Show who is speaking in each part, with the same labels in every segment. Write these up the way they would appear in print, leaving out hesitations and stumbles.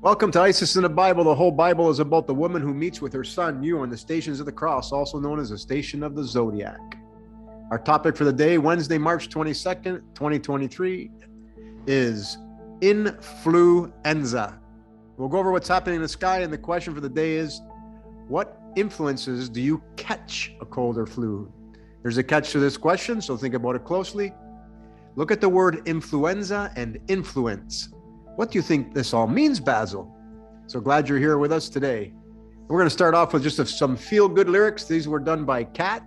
Speaker 1: Welcome to Isis in the Bible. The whole Bible is about the woman who meets with her son, you, on the stations of the cross, also known as the station of the zodiac. Our topic for the day, Wednesday, March 22nd, 2023, is influenza. We'll go over what's happening in the sky, and the question for the day is, what influences do you catch a cold or flu? There's a catch to this question, so think about it closely. Look at the word influenza and influence. What do you think this all means, Basil? So glad you're here with us today. We're going to start off with just some feel-good lyrics. These were done by Kat.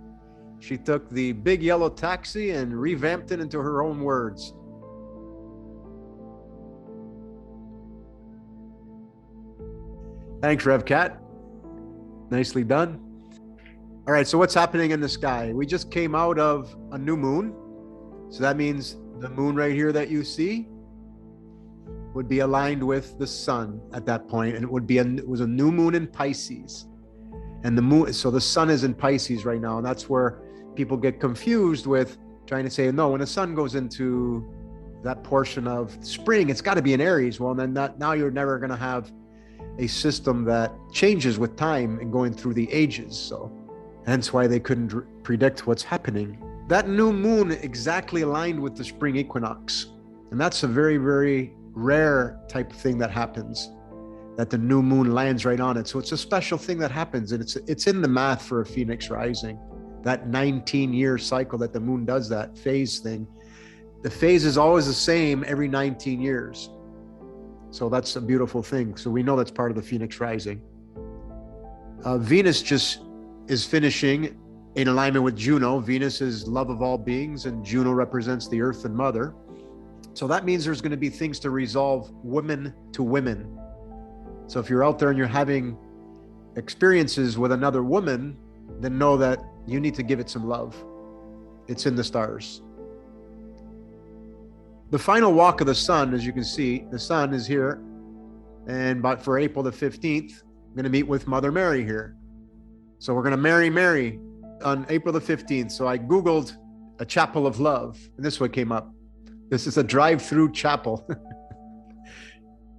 Speaker 1: She took the big yellow taxi and revamped it into her own words. Thanks, Rev Kat. Nicely done. All right, so what's happening in the sky? We just came out of a new moon. So that means the moon right here that you see would be aligned with the sun at that point, and it was a new moon in Pisces. And the moon, so the sun is in Pisces right now, and that's where people get confused with trying to say, no, when the sun goes into that portion of spring, it's got to be in Aries. Well, then now you're never going to have a system that changes with time and going through the ages. So hence why they couldn't predict what's happening. That new moon exactly aligned with the spring equinox. And that's a very, very rare type of thing that happens, that the new moon lands right on it. So it's a special thing that happens, and it's in the math for a phoenix rising, that 19-year cycle that the moon does, that phase thing. The phase is always the same every 19 years. So that's a beautiful thing. So we know that's part of the phoenix rising. Venus just is finishing in alignment with Juno. Venus is love of all beings, and Juno represents the earth and mother. So that means there's going to be things to resolve women to women. So if you're out there and you're having experiences with another woman, then know that you need to give it some love. It's in the stars. The final walk of the sun, as you can see, the sun is here. And but for April the 15th, I'm going to meet with Mother Mary here. So we're going to marry Mary on April the 15th. So I Googled a chapel of love, and this one came up. This is a drive-through chapel.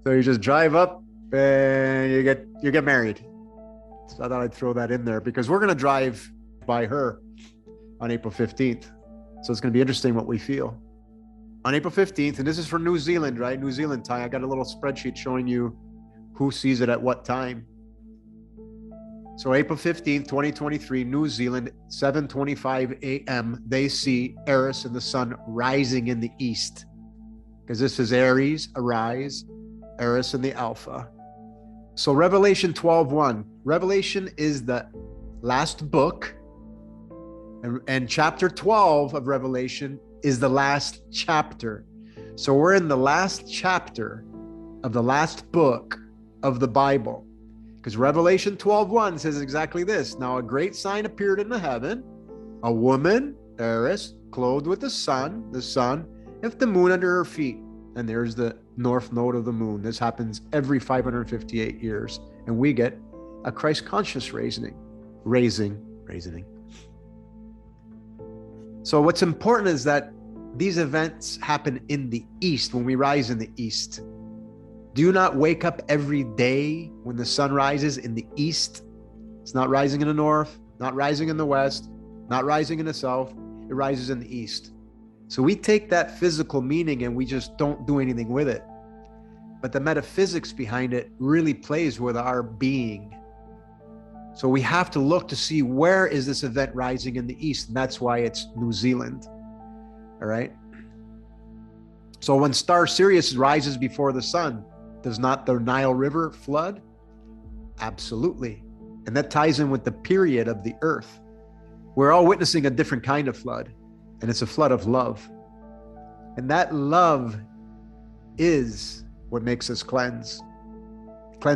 Speaker 1: So you just drive up and you get married. So I thought I'd throw that in there because we're going to drive by her on April 15th. So it's going to be interesting what we feel. On April 15th, and this is for New Zealand, right? New Zealand time. I got a little spreadsheet showing you who sees it at what time. So April 15th, 2023, New Zealand, 7:25 a.m., they see Eris and the sun rising in the east. Because this is Aries, arise, Eris in the Alpha. So Revelation 12:1. Revelation is the last book. And chapter 12 of Revelation is the last chapter. So we're in the last chapter of the last book of the Bible. Because Revelation 12:1 says exactly this. Now a great sign appeared in the heaven, a woman, Eris, clothed with the sun, with the moon under her feet. And there's the north node of the moon. This happens every 558 years. And we get a Christ conscious raising. So what's important is that these events happen in the east, when we rise in the east. Do not wake up every day when the sun rises in the east. It's not rising in the north, not rising in the west, not rising in the south. It rises in the east. So we take that physical meaning and we just don't do anything with it. But the metaphysics behind it really plays with our being. So we have to look to see, where is this event rising in the east? And that's why it's New Zealand. All right. So when star Sirius rises before the sun, does not the Nile River flood? Absolutely. And that ties in with the period of the earth. We're all witnessing a different kind of flood, and it's a flood of love. And that love is what makes us cleanse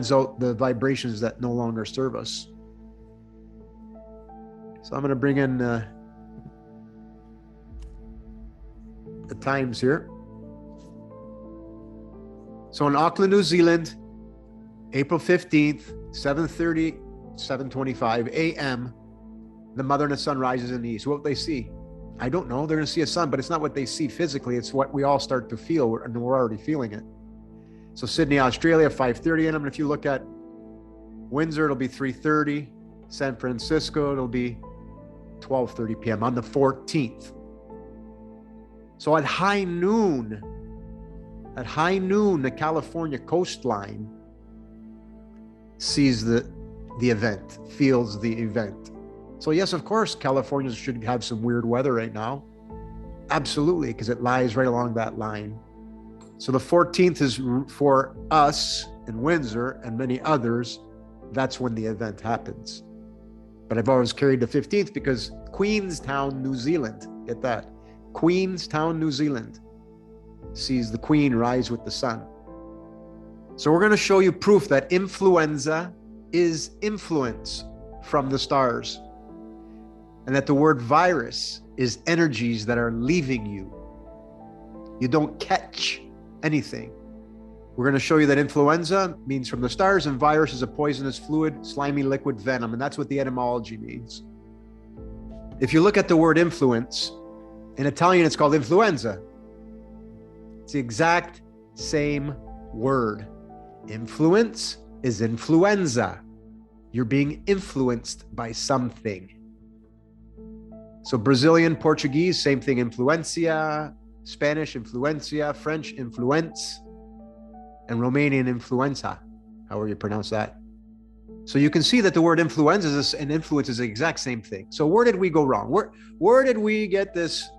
Speaker 1: out the vibrations that no longer serve us. So I'm going to bring in the times here. So in Auckland, New Zealand, April 15th, 7:25 a.m., the mother and the sun rises in the east. What they see? I don't know. They're going to see a sun, but it's not what they see physically. It's what we all start to feel, and we're already feeling it. So Sydney, Australia, 5:30 a.m. And if you look at Windsor, it'll be 3:30. San Francisco, it'll be 12:30 p.m. on the 14th. So at high noon, the California coastline sees the event, feels the event. So yes, of course, California should have some weird weather right now. Absolutely, because it lies right along that line. So the 14th is for us in Windsor and many others. That's when the event happens. But I've always carried the 15th because Queenstown, New Zealand, get that? Queenstown, New Zealand sees the Queen rise with the sun. So we're going to show you proof that influenza is influence from the stars, and that the word virus is energies that are leaving you. You don't catch anything. We're going to show you that influenza means from the stars, and virus is a poisonous fluid, slimy liquid venom, and that's what the etymology means. If you look at the word influence, in Italian it's called influenza. It's the exact same word. Influence is influenza. You're being influenced by something. So Brazilian, Portuguese, same thing, influencia. Spanish, influencia. French, influence. And Romanian, influenza, however you pronounce that. So you can see that the word influenza and influence is the exact same thing. So where did we go wrong? Where did we get this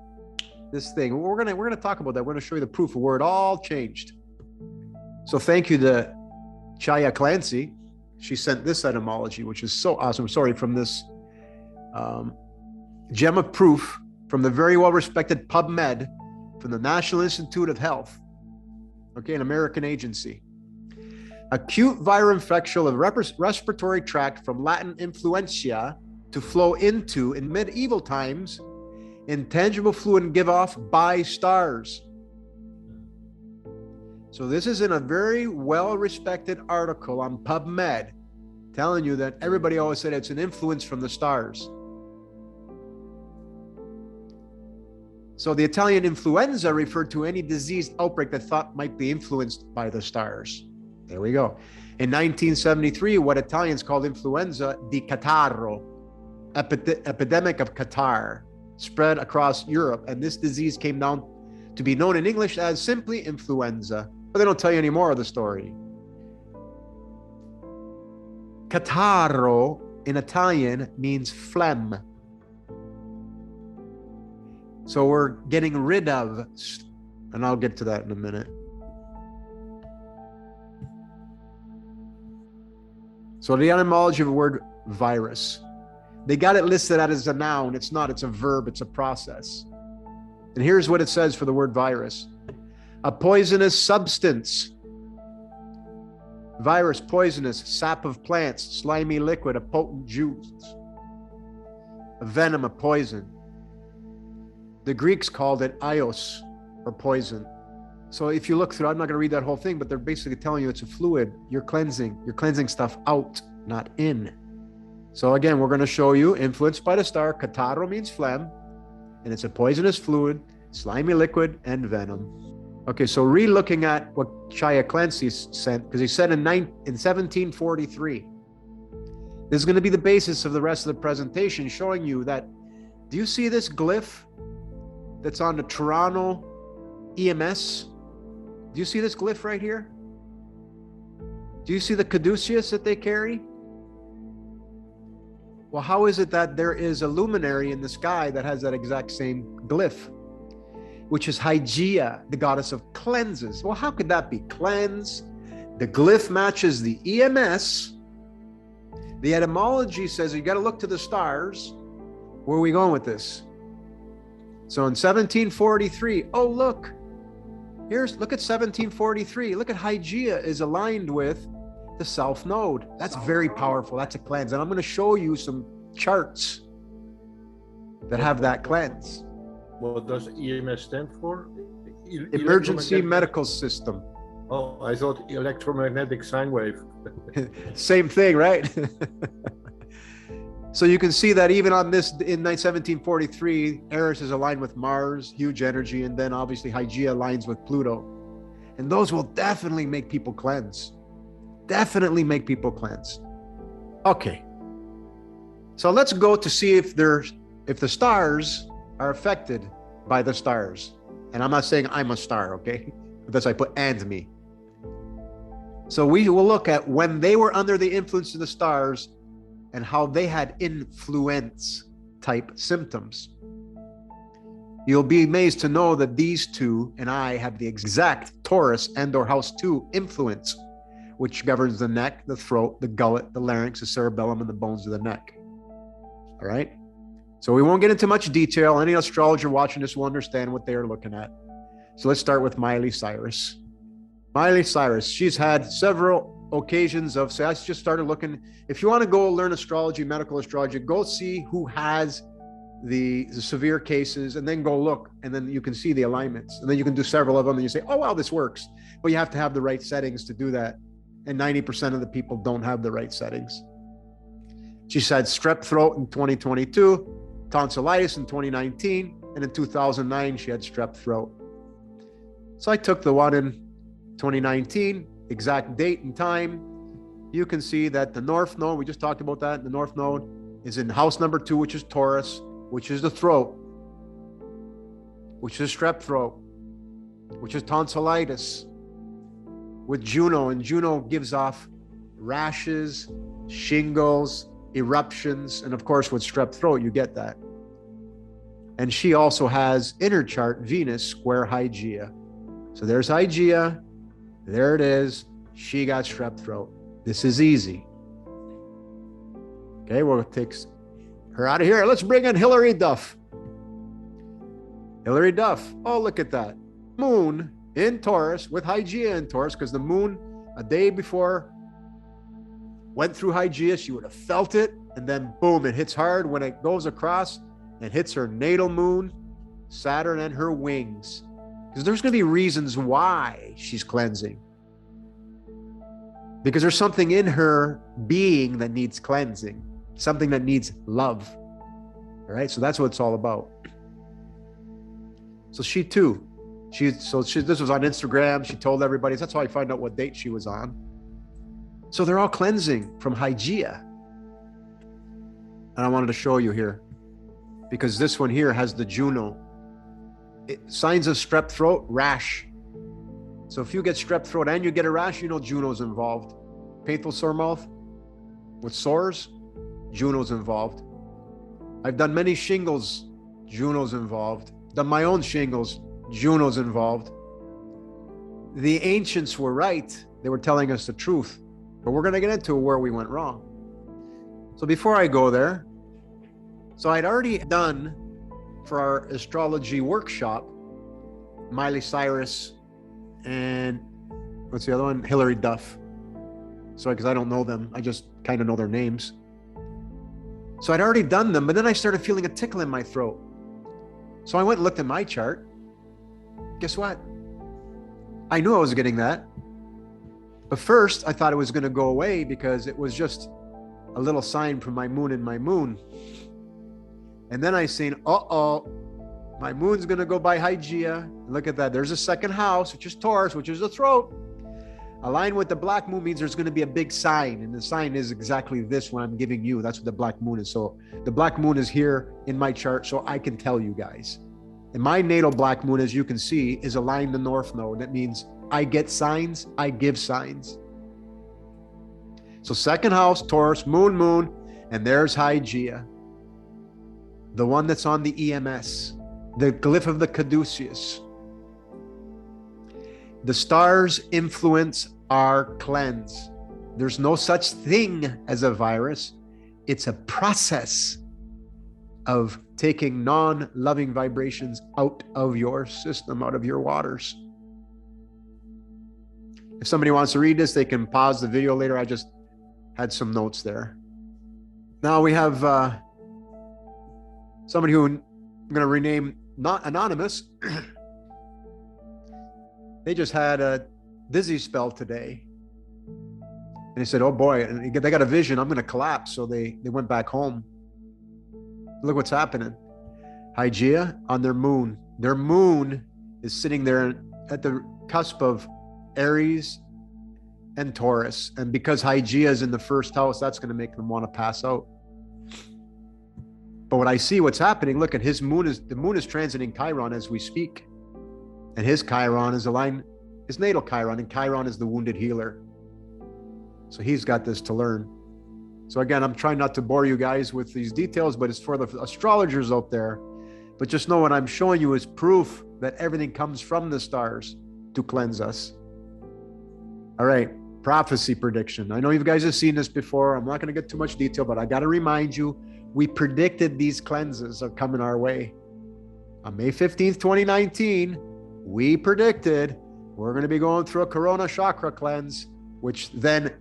Speaker 1: thing? We're gonna talk about that. We're gonna show you the proof of where it all changed. So thank you to Chaya Clancy. She sent this etymology, which is so awesome. Sorry, from this gem of proof from the very well-respected PubMed, from the National Institute of Health, okay, an American agency. Acute viral infection of respiratory tract, from Latin influentia, to flow into, in medieval times, intangible fluid give off by stars. So this is in a very well-respected article on PubMed, telling you that everybody always said it's an influence from the stars. So the Italian influenza referred to any diseased outbreak that thought might be influenced by the stars. There we go. In 1973, what Italians called influenza di catarro, epidemic of catarrh, spread across Europe, and this disease came down to be known in English as simply influenza. But they don't tell you any more of the story. Catarro in Italian means phlegm. So we're getting rid of, and I'll get to that in a minute. So the etymology of the word virus, they got it listed as a noun. It's not, it's a verb, it's a process. And here's what it says for the word virus. A poisonous substance. Virus, poisonous, sap of plants, slimy liquid, a potent juice. A venom, a poison. The Greeks called it ios, or poison. So if you look through, I'm not going to read that whole thing, but they're basically telling you it's a fluid. You're cleansing stuff out, not in. So again, we're going to show you influenced by the star. Catarrho means phlegm, and it's a poisonous fluid, slimy liquid, and venom. Okay, so re-looking at what Chaya Clancy sent, because he said in 1743. This is going to be the basis of the rest of the presentation, showing you that, do you see this glyph that's on the Toronto EMS? Do you see this glyph right here? Do you see the caduceus that they carry? Well, how is it that there is a luminary in the sky that has that exact same glyph, which is Hygeia, the goddess of cleanses? Well, how could that be? Cleanse. The glyph matches the EMS. The etymology says you got to look to the stars. Where are we going with this? So in 1743, oh, look at 1743. Look at Hygeia is aligned with the South Node. That's very powerful. That's a cleanse. And I'm going to show you some charts that have that cleanse.
Speaker 2: What does EMS stand for?
Speaker 1: Emergency Medical System.
Speaker 2: Oh, I thought electromagnetic sine wave.
Speaker 1: Same thing, right? So you can see that even on this, in 1743, Eris is aligned with Mars, huge energy, and then obviously Hygeia aligns with Pluto. And those will definitely make people cleanse. Definitely make people cleanse. Okay. So let's go to see if the stars are affected by the stars. And I'm not saying I'm a star, okay? That's why I put and me. So we will look at when they were under the influence of the stars and how they had influence type symptoms. You'll be amazed to know that these two and I have the exact Taurus and or house 2 influence, which governs the neck, the throat, the gullet, the larynx, the cerebellum, and the bones of the neck. All right? So we won't get into much detail. Any astrologer watching this will understand what they are looking at. So let's start with Miley Cyrus. Miley Cyrus, she's had several occasions of, so I just started looking. If you want to go learn astrology, medical astrology, go see who has the severe cases and then go look, and then you can see the alignments. And then you can do several of them and you say, oh, wow, this works. But you have to have the right settings to do that. And 90% of the people don't have the right settings. She's had strep throat in 2022, tonsillitis in 2019, and in 2009, she had strep throat. So I took the one in 2019, exact date and time. You can see that the North Node, we just talked about that, the North Node is in house number 2, which is Taurus, which is the throat, which is strep throat, which is tonsillitis, with Juno, and Juno gives off rashes, shingles, eruptions, and of course with strep throat, you get that. And she also has inner chart Venus square Hygeia. So there's Hygeia, there it is, she got strep throat. This is easy. Okay, we'll take her out of here. Let's bring in Hillary Duff. Hillary Duff, oh, look at that. Moon in Taurus with Hygeia in Taurus, because the moon a day before went through Hygeia, she would have felt it, and then boom, it hits hard when it goes across and hits her natal moon, Saturn, and her wings. Because there's going to be reasons why she's cleansing. Because there's something in her being that needs cleansing, something that needs love. All right, so that's what it's all about. So she too, this was on Instagram. She told everybody. That's how I find out what date she was on. So they're all cleansing from Hygeia. And I wanted to show you here, because this one here has the Juno. Signs of strep throat, rash. So if you get strep throat and you get a rash, you know Juno's involved. Painful sore mouth with sores, Juno's involved. I've done many shingles, Juno's involved. Done my own shingles, Juno's involved. The ancients were right. They were telling us the truth. But we're going to get into where we went wrong. So before I go there, so I'd already done for our astrology workshop, Miley Cyrus and what's the other one? Hillary Duff. Sorry, because I don't know them. I just kind of know their names. So I'd already done them, but then I started feeling a tickle in my throat. So I went and looked at my chart. Guess what? I knew I was getting that. But first, I thought it was going to go away because it was just a little sign from my moon and my moon. And then I seen, uh-oh, my moon's going to go by Hygeia. Look at that. There's a second house, which is Taurus, which is the throat. Aligned with the black moon means there's going to be a big sign. And the sign is exactly this one I'm giving you. That's what the black moon is. So the black moon is here in my chart, so I can tell you guys. And my natal black moon, as you can see, is aligned to North Node. That means I get signs, I give signs. So second house, Taurus, moon, and there's Hygeia. The one that's on the EMS, the glyph of the caduceus. The stars' influence are cleanse. There's no such thing as a virus. It's a process of taking non-loving vibrations out of your system, out of your waters. If somebody wants to read this, they can pause the video later. I just had some notes there. Now we have somebody who I'm going to rename not anonymous. They just had a dizzy spell today. And they said, oh boy, and they got a vision, I'm going to collapse. So they went back home. Look what's happening. Hygeia on their moon. Their moon is sitting there at the cusp of Aries, and Taurus. And because Hygeia is in the first house, that's going to make them want to pass out. But what I see what's happening, look at the moon is transiting Chiron as we speak. And his Chiron is aligned, his natal Chiron, and Chiron is the wounded healer. So he's got this to learn. So again, I'm trying not to bore you guys with these details, but it's for the astrologers out there. But just know what I'm showing you is proof that everything comes from the stars to cleanse us. All right, prophecy prediction. I know you guys have seen this before. I'm not going to get too much detail, but I got to remind you, we predicted these cleanses are coming our way. On May 15th, 2019, we predicted we're going to be going through a Corona chakra cleanse, which then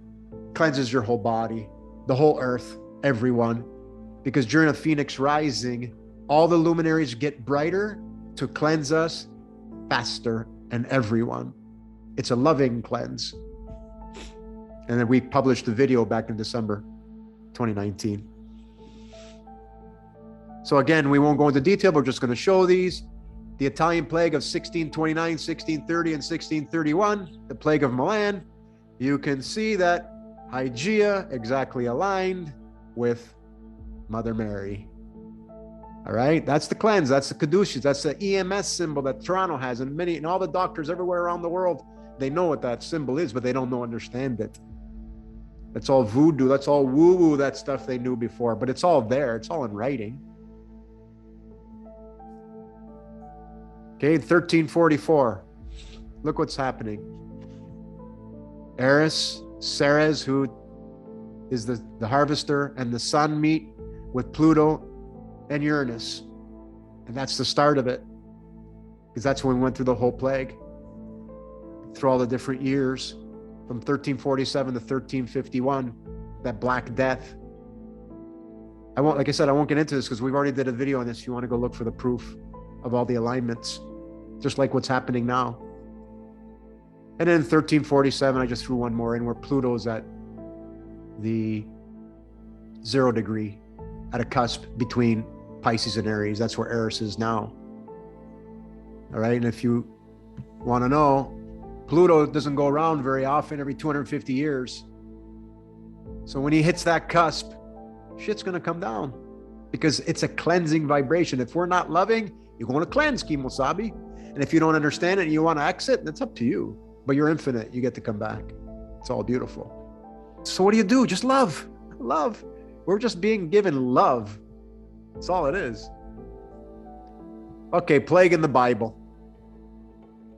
Speaker 1: cleanses your whole body, the whole earth, everyone. Because during a Phoenix rising, all the luminaries get brighter to cleanse us faster and everyone. It's a loving cleanse. And then we published the video back in December 2019. So again, we won't go into detail, but we're just going to show these. The Italian plague of 1629, 1630, and 1631, the plague of Milan. You can see that Hygeia exactly aligned with Mother Mary. All right, that's the cleanse. That's the caduceus. That's the EMS symbol that Toronto has, and all the doctors everywhere around the world, they know what that symbol is, but they don't understand it. That's all voodoo. That's all woo-woo. That stuff they knew before, but it's all there. It's all in writing. Okay, 1344. Look what's happening. Eris, Ceres, who is the harvester, and the sun meet with Pluto and Uranus. And that's the start of it. Because that's when we went through the whole plague. Through all the different years. From 1347 to 1351. That Black Death. Like I said, I won't get into this because we've already did a video on this if you want to go look for the proof of all the alignments. Just like what's happening now. And then in 1347, I just threw one more in where Pluto's at the 0 degree at a cusp between Pisces and Aries. That's where Eris is now. All right. And if you want to know, Pluto doesn't go around very often, every 250 years. So when he hits that cusp, shit's going to come down because it's a cleansing vibration. If we're not loving, you're going to cleanse, Kimosabi. And if you don't understand it and you want to exit, that's up to you. But you're infinite. You get to come back. It's all beautiful. So what do you do? Just love. Love. We're just being given love. That's all it is. Okay, plague in the Bible.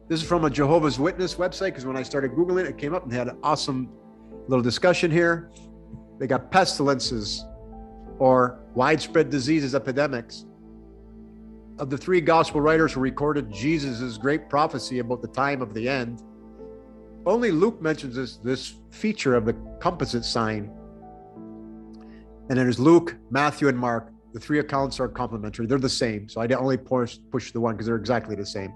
Speaker 1: This is from a Jehovah's Witness website because when I started Googling it, it came up and they had an awesome little discussion here. They got pestilences or widespread diseases, epidemics. Of the 3 gospel writers who recorded Jesus' great prophecy about the time of the end, only Luke mentions this feature of the composite sign. And there's Luke, Matthew, and Mark. The 3 accounts are complementary. They're the same. So I only push the one because they're exactly the same.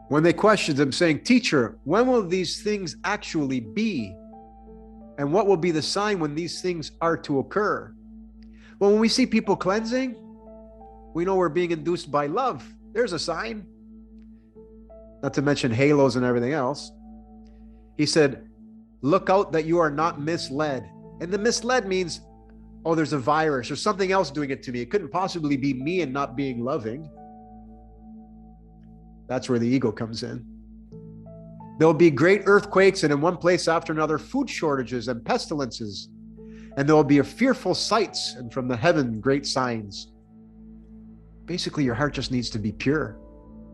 Speaker 1: When they questioned him, saying, "Teacher, when will these things actually be? And what will be the sign when these things are to occur?" Well, when we see people cleansing, we know we're being induced by love. There's a sign. Not to mention halos and everything else. He said, "Look out that you are not misled." And the misled means, oh, there's a virus or something else doing it to me. It couldn't possibly be me and not being loving. That's where the ego comes in. There'll be great earthquakes and in one place after another, food shortages and pestilences. And there will be a fearful sights and from the heaven, great signs. Basically, your heart just needs to be pure.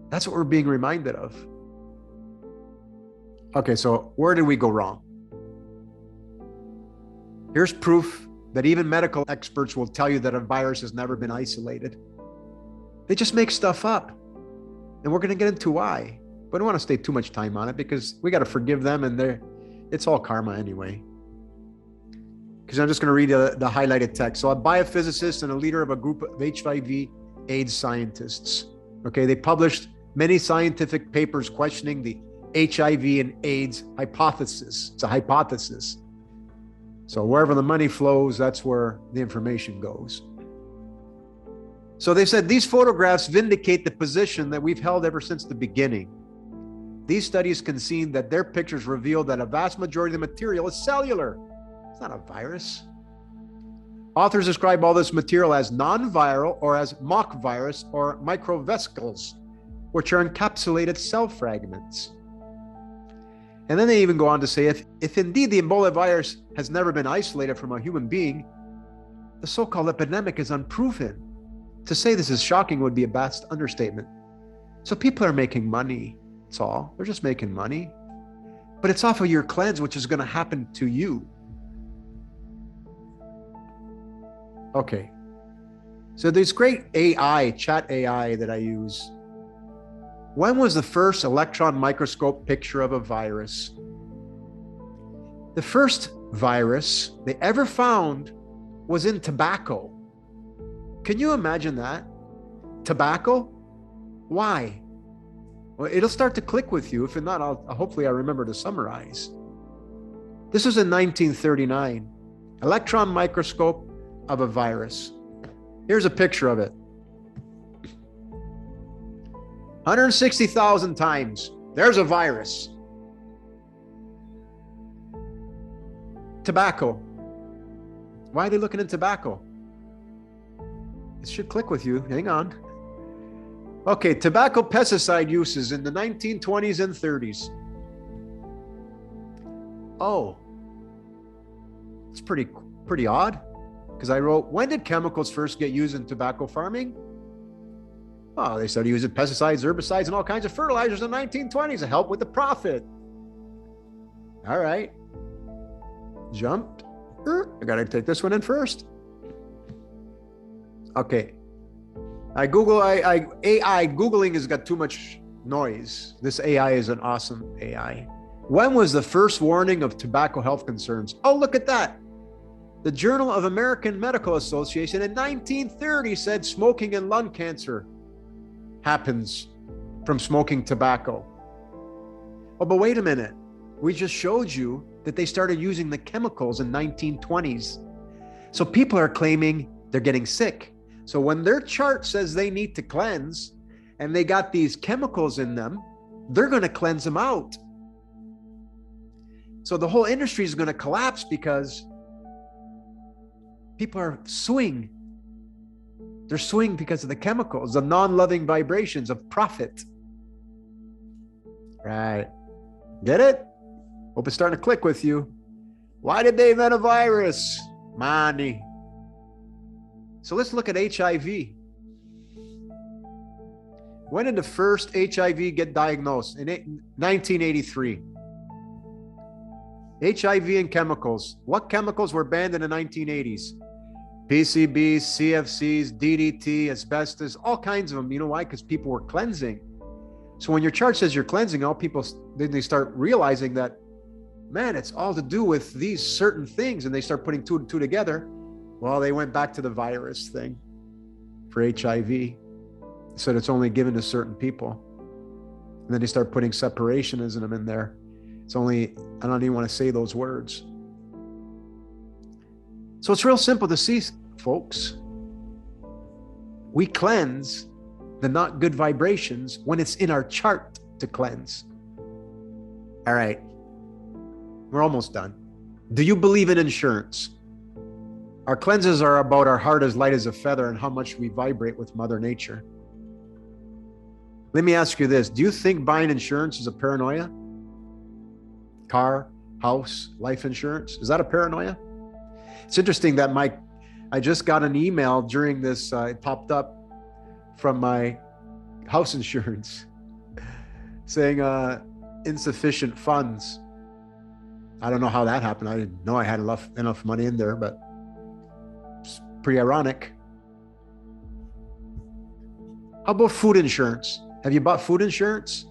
Speaker 1: That's what we're being reminded of. Okay, so where did we go wrong? Here's proof that even medical experts will tell you that a virus has never been isolated. They just make stuff up. And we're going to get into why. But I don't want to stay too much time on it because we got to forgive them and it's all karma anyway. Because I'm just going to read the highlighted text. So a biophysicist and a leader of a group of HIV/AIDS scientists. Okay, they published many scientific papers questioning the HIV and AIDS hypothesis. It's a hypothesis. So wherever the money flows, that's where the information goes. So they said these photographs vindicate the position that we've held ever since the beginning. These studies concede that their pictures reveal that a vast majority of the material is cellular. It's not a virus. Authors describe all this material as non-viral or as mock virus or microvesicles, which are encapsulated cell fragments. And then they even go on to say, if indeed the Ebola virus has never been isolated from a human being, the so-called epidemic is unproven. To say this is shocking would be a vast understatement. So people are making money, that's all. They're just making money. But it's off of your cleanse, which is going to happen to you. Okay. So there's great AI, chat AI that I use. When was the first electron microscope picture of a virus? The first virus they ever found was in tobacco. Can you imagine that? Tobacco? Why? Well, it'll start to click with you. If not, hopefully I remember to summarize. This was in 1939. Electron microscope of a virus. Here's a picture of it. 160,000 times. There's a virus. Tobacco. Why are they looking at tobacco? It should click with you. Hang on. Okay, tobacco pesticide uses in the 1920s and 30s. Oh, it's pretty odd. Because I wrote, when did chemicals first get used in tobacco farming? Oh, they started using pesticides, herbicides, and all kinds of fertilizers in the 1920s to help with the profit. All right. Jumped. I got to take this one in first. Okay. AI Googling has got too much noise. This AI is an awesome AI. When was the first warning of tobacco health concerns? Oh, look at that. The Journal of American Medical Association in 1930 said smoking and lung cancer happens from smoking tobacco. Oh, but wait a minute. We just showed you that they started using the chemicals in 1920s. So people are claiming they're getting sick. So when their chart says they need to cleanse and they got these chemicals in them, they're going to cleanse them out. So the whole industry is going to collapse because people are suing. They're suing because of the chemicals, the non-loving vibrations of profit. Right. Get it? Hope it's starting to click with you. Why did they invent a virus? Money. So let's look at HIV. When did the first HIV get diagnosed? In 1983. HIV and chemicals. What chemicals were banned in the 1980s? PCBs, CFCs, DDT, asbestos, all kinds of them. You know why? Because people were cleansing. So when your chart says you're cleansing, all people, then they start realizing that, man, it's all to do with these certain things. And they start putting two and two together. Well, they went back to the virus thing for HIV. Said it's only given to certain people. And then they start putting separationism in there. It's only, I don't even want to say those words. So it's real simple to see, folks. We cleanse the not good vibrations when it's in our chart to cleanse. All right. We're almost done. Do you believe in insurance? Our cleanses are about our heart as light as a feather and how much we vibrate with Mother Nature. Let me ask you this. Do you think buying insurance is a paranoia? Car, house, life insurance? Is that a paranoia? It's interesting that I just got an email during this, it popped up from my house insurance saying insufficient funds. I don't know how that happened. I didn't know I had enough money in there, but it's pretty ironic. How about food insurance? Have you bought food insurance?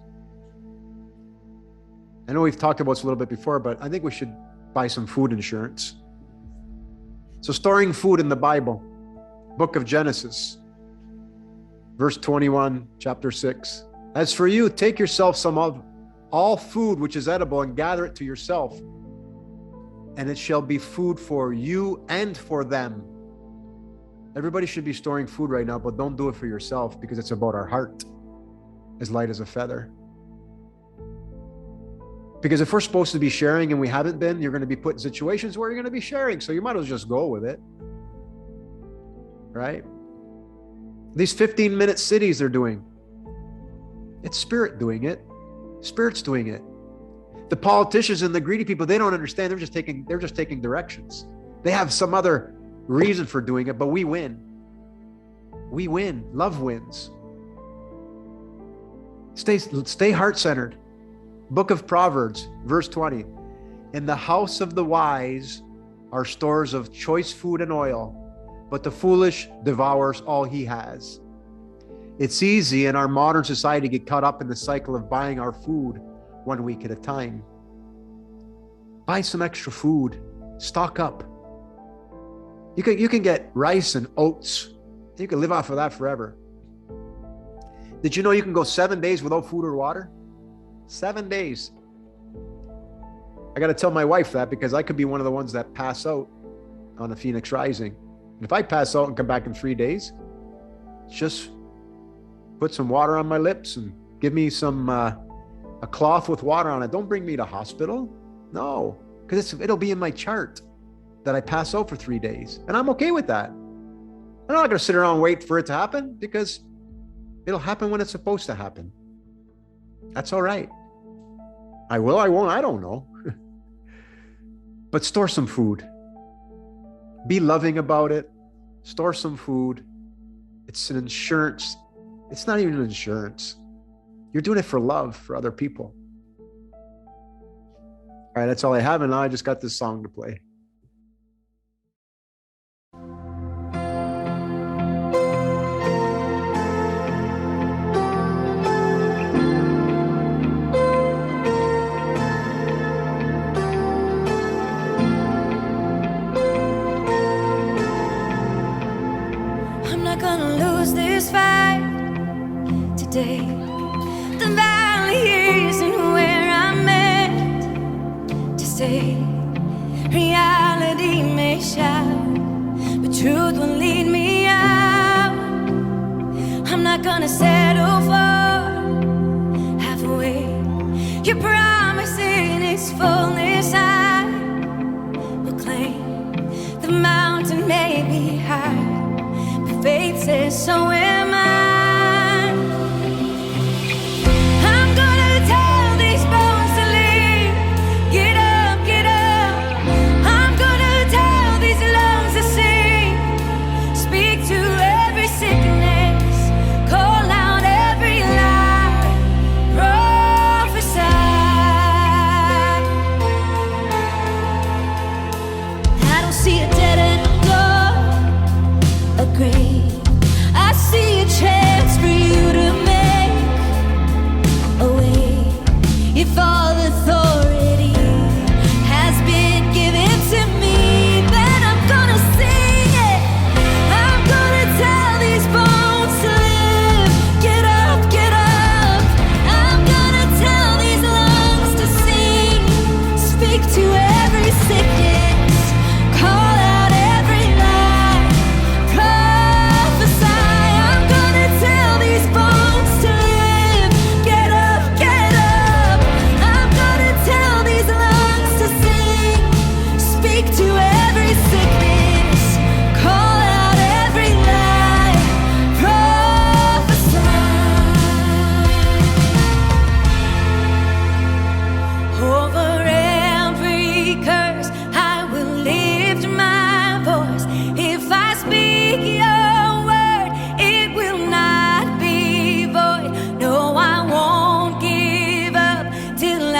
Speaker 1: I know we've talked about this a little bit before, but I think we should buy some food insurance. So storing food in the Bible, book of Genesis, verse 21, chapter 6. As for you, take yourself some of all food which is edible and gather it to yourself, and it shall be food for you and for them. Everybody should be storing food right now, but don't do it for yourself because it's about our heart, as light as a feather. Because if we're supposed to be sharing and we haven't been, you're going to be put in situations where you're going to be sharing. So you might as well just go with it. Right? These 15-minute cities they're doing. It's spirit doing it. Spirit's doing it. The politicians and the greedy people, they don't understand. They're just taking directions. They have some other reason for doing it, but we win. We win. Love wins. Stay heart-centered. Book of Proverbs, verse 20. In the house of the wise are stores of choice food and oil, but the foolish devours all he has. It's easy in our modern society to get caught up in the cycle of buying our food 1 week at a time. Buy some extra food. Stock up. You can get rice and oats. You can live off of that forever. Did you know you can go 7 days without food or water? 7 days. I got to tell my wife that because I could be one of the ones that pass out on a Phoenix Rising. And if I pass out and come back in 3 days, just put some water on my lips and give me some a cloth with water on it. Don't bring me to hospital. No, because it'll be in my chart that I pass out for 3 days. And I'm okay with that. I'm not going to sit around and wait for it to happen because it'll happen when it's supposed to happen. That's all right. I will, I won't, I don't know. But store some food. Be loving about it. Store some food. It's an insurance. It's not even an insurance. You're doing it for love for other people. All right, that's all I have. And now I just got this song to play.
Speaker 3: Today, the valley isn't where I'm meant to stay. Reality may shout, but truth will lead me out. I'm not gonna settle for halfway. Your promise in its fullness I will claim. The mountain may be high, but faith says so am I.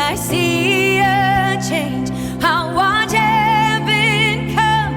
Speaker 3: I see a change. I watch heaven come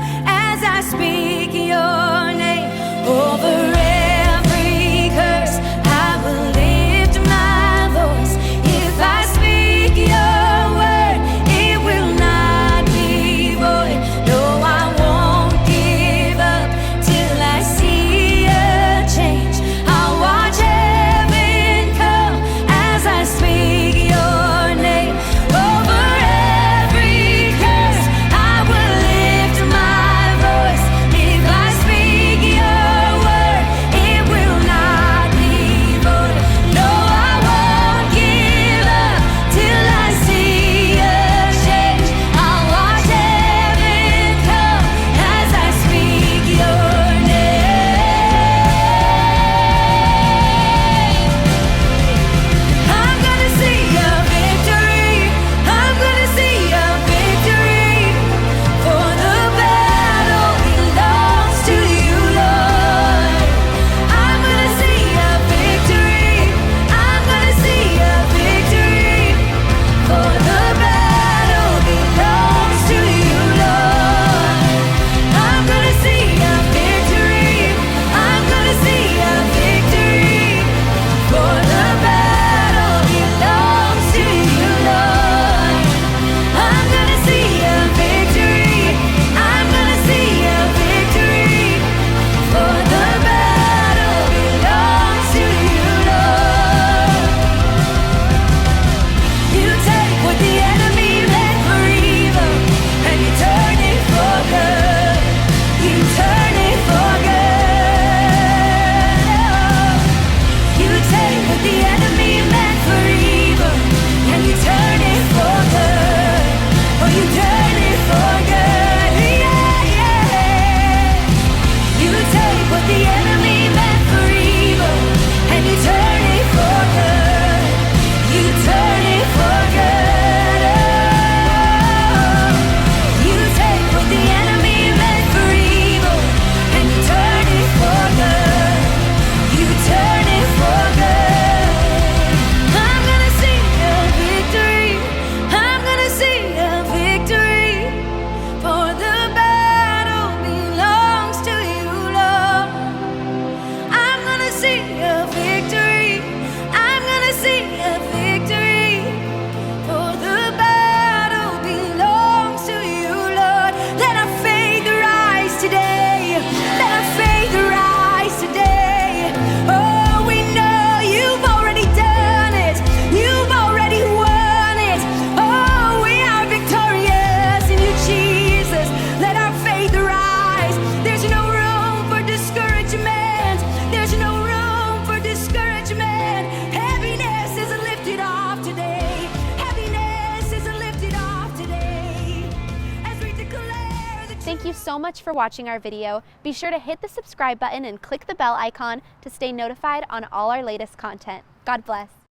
Speaker 4: Thank you so much for watching our video. Be sure to hit the subscribe button and click the bell icon to stay notified on all our latest content. God bless.